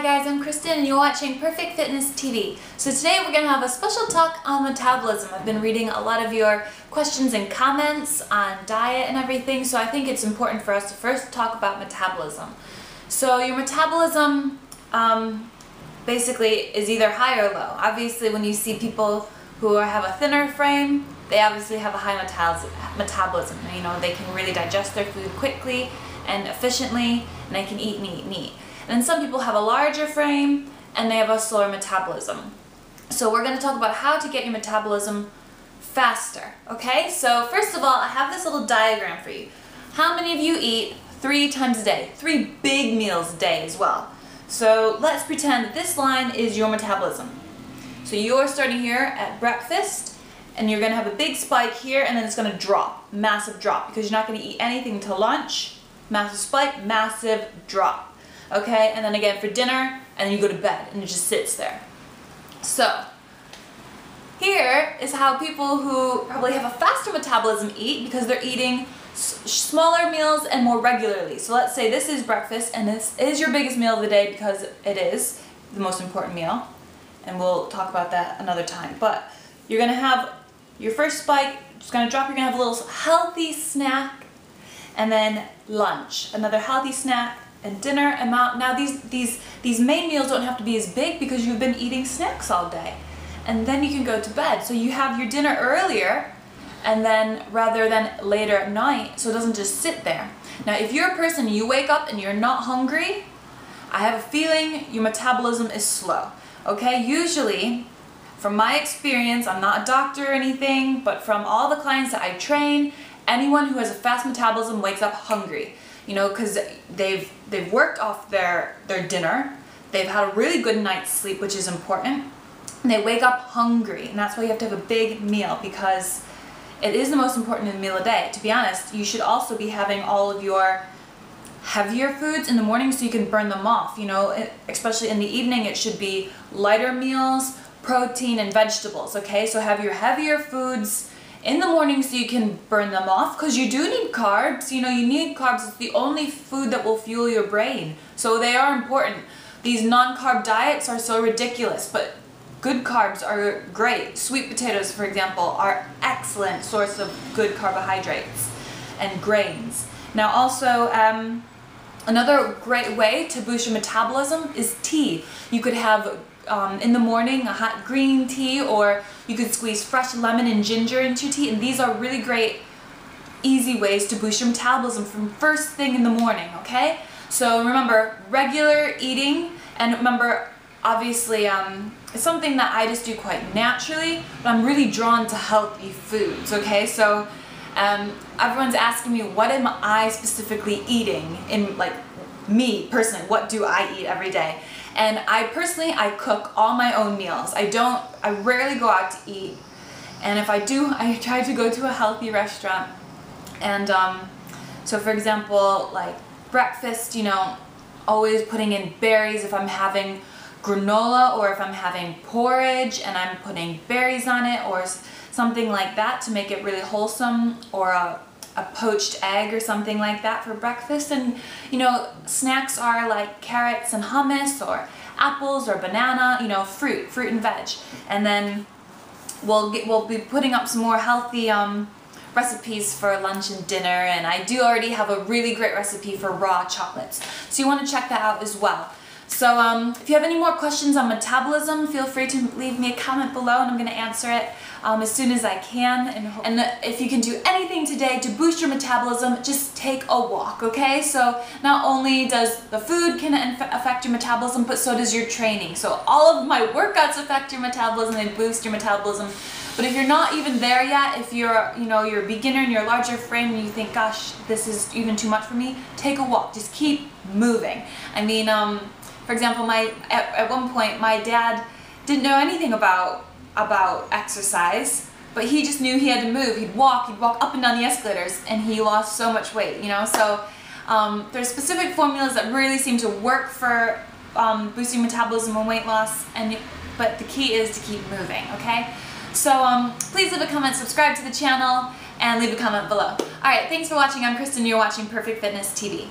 Hi guys, I'm Kristen and you're watching Perfect Fitness TV. So today we're going to have a special talk on metabolism. I've been reading a lot of your questions and comments on diet and everything, so I think it's important for us to first talk about metabolism. So your metabolism basically is either high or low. Obviously when you see people who have a thinner frame, they obviously have a high metabolism. You know, they can really digest their food quickly and efficiently, and they can eat and eat and eat. And then some people have a larger frame and they have a slower metabolism. So we're going to talk about how to get your metabolism faster, okay? So first of all, I have this little diagram for you. How many of you eat 3 times a day? 3 big meals a day as well. So let's pretend that this line is your metabolism. So you're starting here at breakfast and you're going to have a big spike here and then it's going to drop, massive drop, because you're not going to eat anything until lunch. Massive spike, massive drop. Okay, and then again for dinner, and then you go to bed, and it just sits there. So, here is how people who probably have a faster metabolism eat, because they're eating smaller meals and more regularly. So let's say this is breakfast, and this is your biggest meal of the day because it is the most important meal, and we'll talk about that another time. But you're going to have your first spike, it's going to drop, you're going to have a little healthy snack, and then lunch, another healthy snack, and dinner. And now these main meals don't have to be as big because you've been eating snacks all day, and then you can go to bed. So you have your dinner earlier, and then rather than later at night, so it doesn't just sit there. Now if you're a person, you wake up and you're not hungry, I have a feeling your metabolism is slow. Okay, usually from my experience, I'm not a doctor or anything, but from all the clients that I train, anyone who has a fast metabolism wakes up hungry. You know, because they've worked off their dinner, they've had a really good night's sleep, which is important, and they wake up hungry, and that's why you have to have a big meal, because it is the most important meal a day. To be honest, you should also be having all of your heavier foods in the morning so you can burn them off. You know, especially in the evening, it should be lighter meals, protein and vegetables, okay? So have your heavier foods in the morning so you can burn them off, because you do need carbs. You know, you need carbs. It's the only food that will fuel your brain, so they are important. These non-carb diets are so ridiculous, but good carbs are great. Sweet potatoes, for example, are excellent source of good carbohydrates and grains. Now also another great way to boost your metabolism is tea. You could have in the morning a hot green tea, or you could squeeze fresh lemon and ginger into your tea, and these are really great easy ways to boost your metabolism from first thing in the morning, okay? So remember, regular eating, and remember, obviously it's something that I just do quite naturally, but I'm really drawn to healthy foods, okay? So everyone's asking me, what am I specifically eating in, like, me personally, what do I eat every day? And I cook all my own meals. I rarely go out to eat, and if I do, I try to go to a healthy restaurant. And so for example, like breakfast, you know, always putting in berries if I'm having granola, or if I'm having porridge and I'm putting berries on it, or something like that to make it really wholesome, or a poached egg or something like that for breakfast. And you know, snacks are like carrots and hummus, or apples or banana, you know, fruit and veg. And then we'll be putting up some more healthy recipes for lunch and dinner, and I do already have a really great recipe for raw chocolates, so you want to check that out as well. So if you have any more questions on metabolism, feel free to leave me a comment below, and I'm going to answer it as soon as I can. And if you can do anything today to boost your metabolism, just take a walk, okay? So not only does the food can affect your metabolism, but so does your training. So all of my workouts affect your metabolism, they boost your metabolism. But if you're not even there yet, if you're, you know, you're a beginner and you're a larger frame and you think, gosh, this is even too much for me, take a walk. Just keep moving. I mean, for example, at one point, my dad didn't know anything about exercise, but he just knew he had to move. He'd walk up and down the escalators, and he lost so much weight, you know? So there's specific formulas that really seem to work for boosting metabolism and weight loss, but the key is to keep moving, okay? So please leave a comment, subscribe to the channel, and leave a comment below. Alright, thanks for watching. I'm Kristen, you're watching Perfect Fitness TV.